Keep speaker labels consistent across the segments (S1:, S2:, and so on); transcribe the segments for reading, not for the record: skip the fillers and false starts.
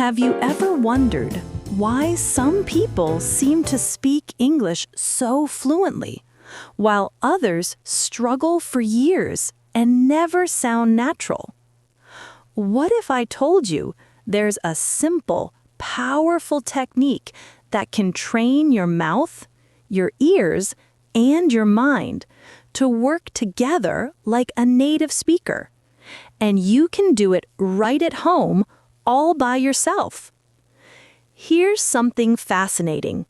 S1: Have you ever wondered why some people seem to speak English so fluently, while others struggle for years and never sound natural? What if I told you there's a simple, powerful technique that can train your mouth, your ears, and your mind to work together like a native speaker? And you can do it right at home, all by yourself. Here's something fascinating.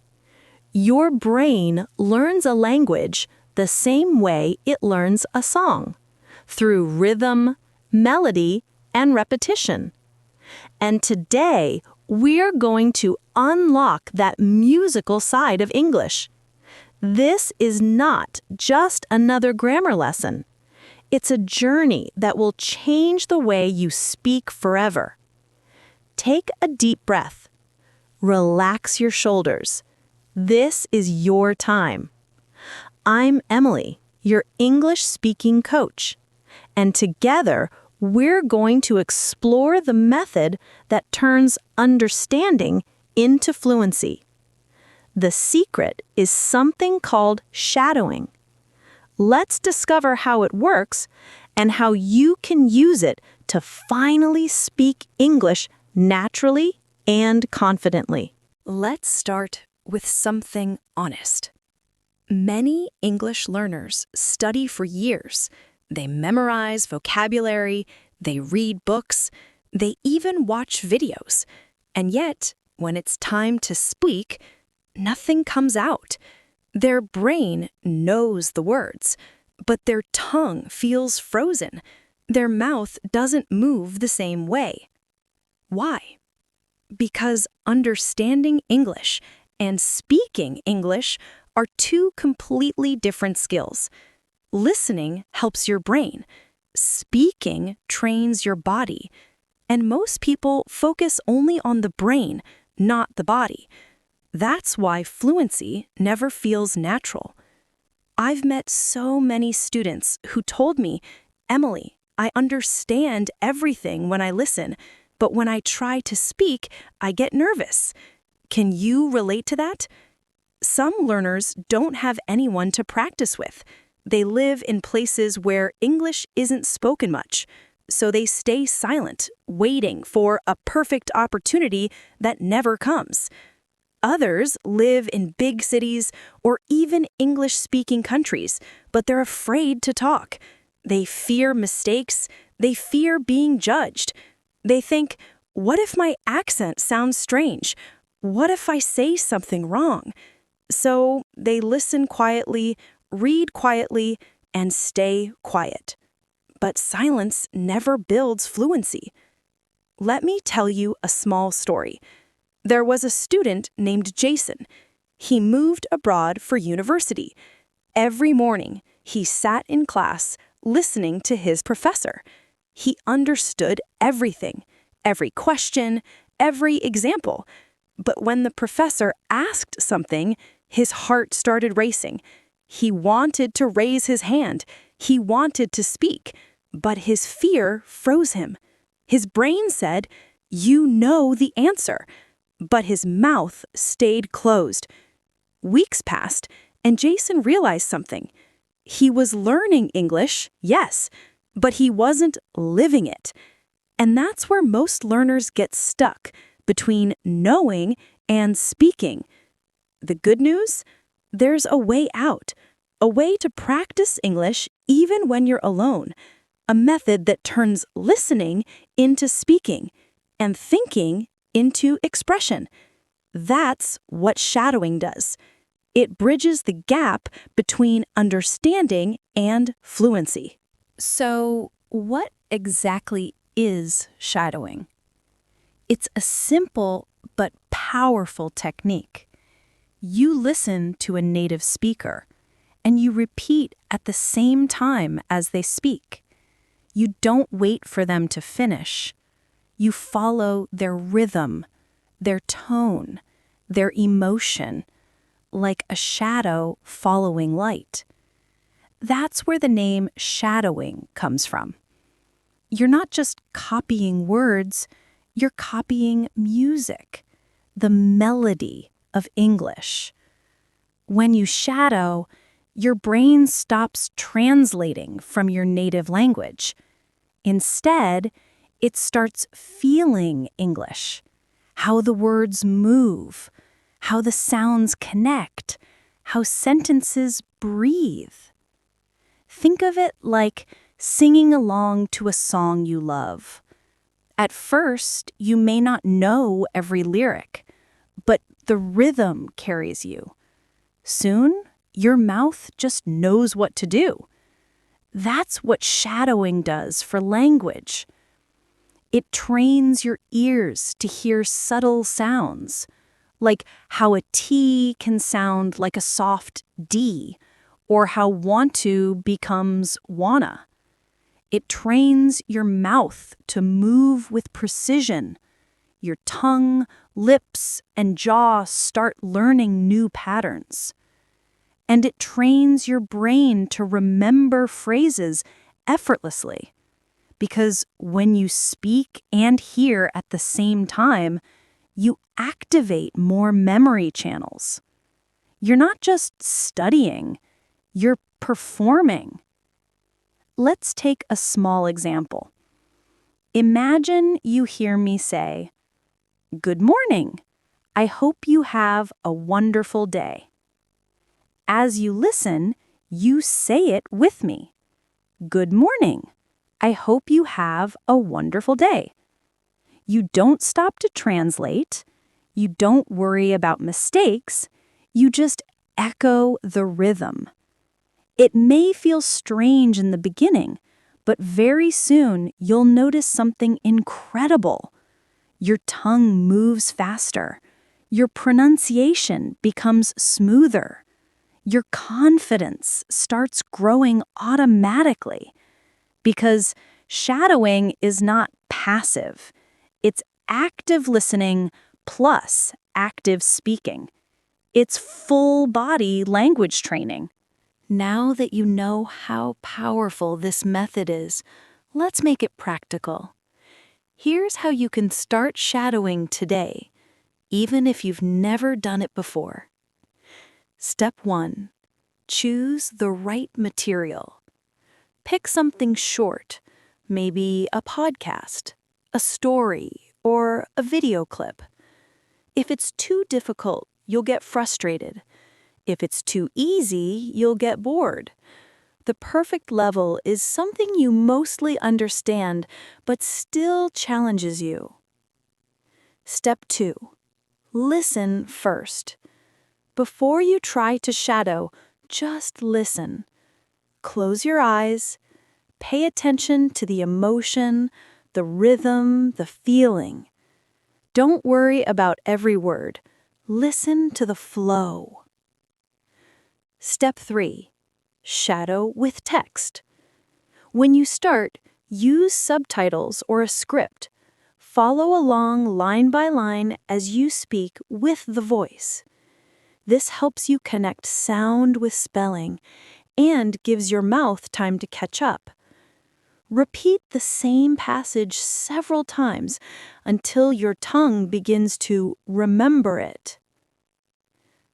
S1: Your brain learns a language the same way it learns a song, through rhythm, melody, and repetition. And today, we're going to unlock that musical side of English. This is not just another grammar lesson. It's a journey that will change the way you speak forever. Take a deep breath. Relax your shoulders. This is your time. I'm Emily, your English-speaking coach, and together we're going to explore the method that turns understanding into fluency. The secret is something called shadowing. Let's discover how it works and how you can use it to finally speak English naturally and confidently. Let's start with something honest. Many English learners study for years. They memorize vocabulary, they read books, they even watch videos. And yet, when it's time to speak, nothing comes out. Their brain knows the words, but their tongue feels frozen. Their mouth doesn't move the same way. Why? Because understanding English and speaking English are two completely different skills. Listening helps your brain. Speaking trains your body. And most people focus only on the brain, not the body. That's why fluency never feels natural. I've met so many students who told me, "Emily, I understand everything when I listen, but when I try to speak, I get nervous." Can you relate to that? Some learners don't have anyone to practice with. They live in places where English isn't spoken much, so they stay silent, waiting for a perfect opportunity that never comes. Others live in big cities or even English-speaking countries, but they're afraid to talk. They fear mistakes. They fear being judged. They think, what if my accent sounds strange? What if I say something wrong? So they listen quietly, read quietly, and stay quiet. But silence never builds fluency. Let me tell you a small story. There was a student named Jason. He moved abroad for university. Every morning, he sat in class listening to his professor. He understood everything, every question, every example. But when the professor asked something, his heart started racing. He wanted to raise his hand. He wanted to speak, but his fear froze him. His brain said, "You know the answer," but his mouth stayed closed. Weeks passed, and Jason realized something. He was learning English, yes, but he wasn't living it. And that's where most learners get stuck, between knowing and speaking. The good news? There's a way out, a way to practice English even when you're alone, a method that turns listening into speaking and thinking into expression. That's what shadowing does. It bridges the gap between understanding and fluency. So, what exactly is shadowing? It's a simple but powerful technique. You listen to a native speaker, and you repeat at the same time as they speak. You don't wait for them to finish. You follow their rhythm, their tone, their emotion, like a shadow following light. That's where the name shadowing comes from. You're not just copying words, You're copying music, the melody of English. When you shadow, your brain stops translating from your native language. Instead, it starts feeling English, how the words move, how the sounds connect, how sentences breathe. Think of it like singing along to a song you love. At first, you may not know every lyric, but the rhythm carries you. Soon, your mouth just knows what to do. That's what shadowing does for language. It trains your ears to hear subtle sounds, like how a T can sound like a soft D, or how want to becomes wanna. It trains your mouth to move with precision. Your tongue, lips, and jaw start learning new patterns. And it trains your brain to remember phrases effortlessly. Because when you speak and hear at the same time, you activate more memory channels. You're not just studying, you're performing. Let's take a small example. Imagine you hear me say, "Good morning. I hope you have a wonderful day." As you listen, you say it with me. "Good morning. I hope you have a wonderful day." You don't stop to translate. You don't worry about mistakes. You just echo the rhythm. It may feel strange in the beginning, but very soon you'll notice something incredible. Your tongue moves faster. Your pronunciation becomes smoother. Your confidence starts growing automatically. Because shadowing is not passive. It's active listening plus active speaking. It's full body language training. Now that you know how powerful this method is, let's make it practical. Here's how you can start shadowing today, even if you've never done it before. Step 1. Choose the right material. Pick something short, maybe a podcast, a story, or a video clip. If it's too difficult, you'll get frustrated. If it's too easy, you'll get bored. The perfect level is something you mostly understand, but still challenges you. Step 2. Listen first. Before you try to shadow, just listen. Close your eyes. Pay attention to the emotion, the rhythm, the feeling. Don't worry about every word. Listen to the flow. Step 3. Shadow with text. When you start, use subtitles or a script. Follow along line by line as you speak with the voice. This helps you connect sound with spelling and gives your mouth time to catch up. Repeat the same passage several times until your tongue begins to remember it.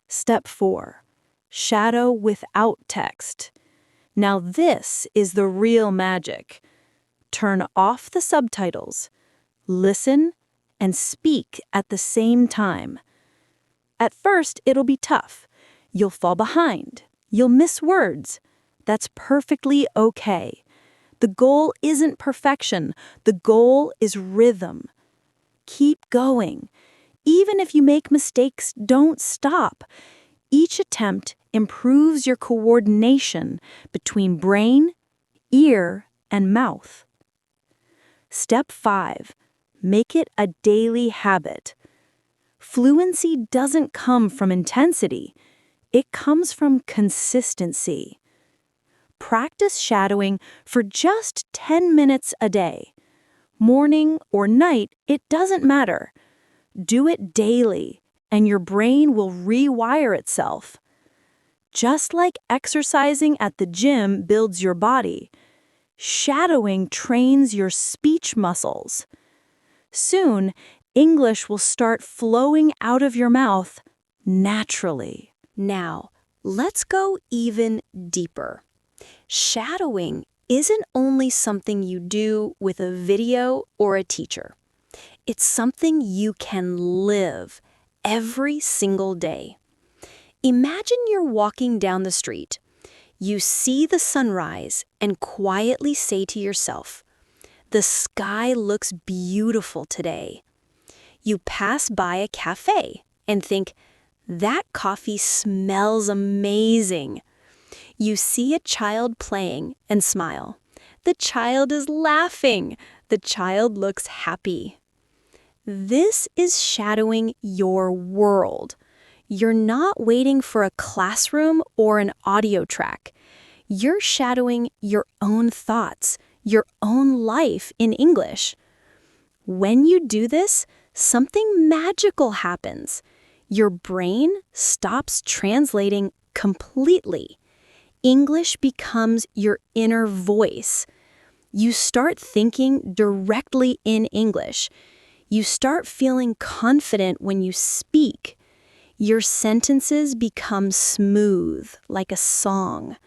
S1: Step 4. Shadow without text. Now this is the real magic. Turn off the subtitles, listen, and speak at the same time. At first, it'll be tough. You'll fall behind. You'll miss words. That's perfectly okay. The goal isn't perfection. The goal is rhythm. Keep going. Even if you make mistakes, don't stop. Each attempt improves your coordination between brain, ear, and mouth. Step 5. Make it a daily habit. Fluency doesn't come from intensity. It comes from consistency. Practice shadowing for just 10 minutes a day. Morning or night, it doesn't matter. Do it daily, and your brain will rewire itself. Just like exercising at the gym builds your body, shadowing trains your speech muscles. Soon, English will start flowing out of your mouth naturally.
S2: Now, let's go even deeper. Shadowing isn't only something you do with a video or a teacher. It's something you can live every single day. Imagine you're walking down the street. You see the sunrise and quietly say to yourself, "The sky looks beautiful today." You pass by a cafe and think, "That coffee smells amazing." You see a child playing and smile. The child is laughing. The child looks happy. This is shadowing your world. You're not waiting for a classroom or an audio track. You're shadowing your own thoughts, your own life in English. When you do this, something magical happens. Your brain stops translating completely. English becomes your inner voice. You start thinking directly in English. You start feeling confident when you speak. Your sentences become smooth, like a song.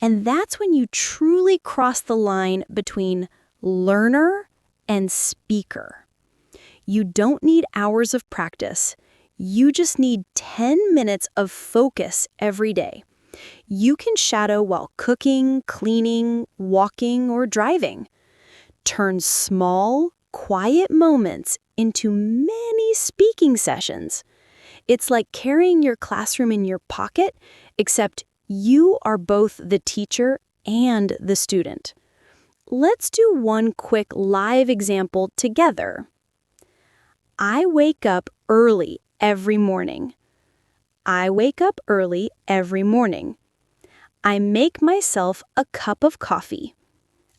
S2: And that's when you truly cross the line between learner and speaker. You don't need hours of practice. You just need 10 minutes of focus every day. You can shadow while cooking, cleaning, walking, or driving. Turn small, quiet moments into many speaking sessions. It's like carrying your classroom in your pocket, except you are both the teacher and the student. Let's do one quick live example together. I wake up early every morning. I wake up early every morning. I make myself a cup of coffee.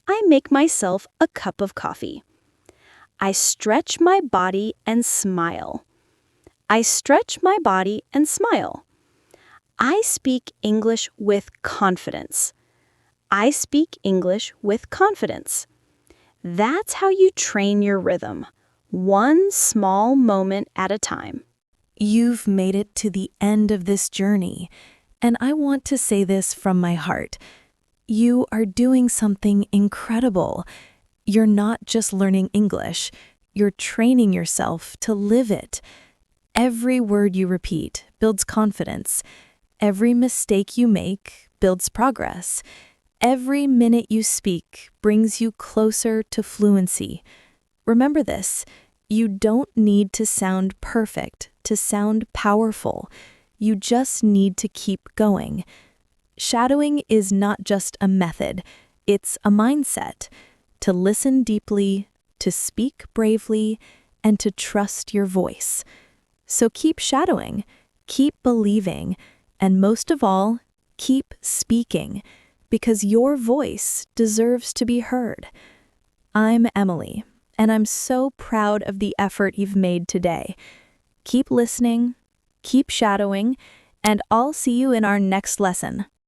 S2: I make myself a cup of coffee. I stretch my body and smile. I stretch my body and smile. I speak English with confidence. I speak English with confidence. That's how you train your rhythm, one small moment at a time.
S1: You've made it to the end of this journey, and I want to say this from my heart. You are doing something incredible. You're not just learning English, you're training yourself to live it. Every word you repeat builds confidence. Every mistake you make builds progress. Every minute you speak brings you closer to fluency. Remember this, you don't need to sound perfect to sound powerful. You just need to keep going. Shadowing is not just a method, it's a mindset. To listen deeply, to speak bravely, and to trust your voice. So keep shadowing, keep believing, and most of all, keep speaking, because your voice deserves to be heard. I'm Emily, and I'm so proud of the effort you've made today. Keep listening, keep shadowing, and I'll see you in our next lesson.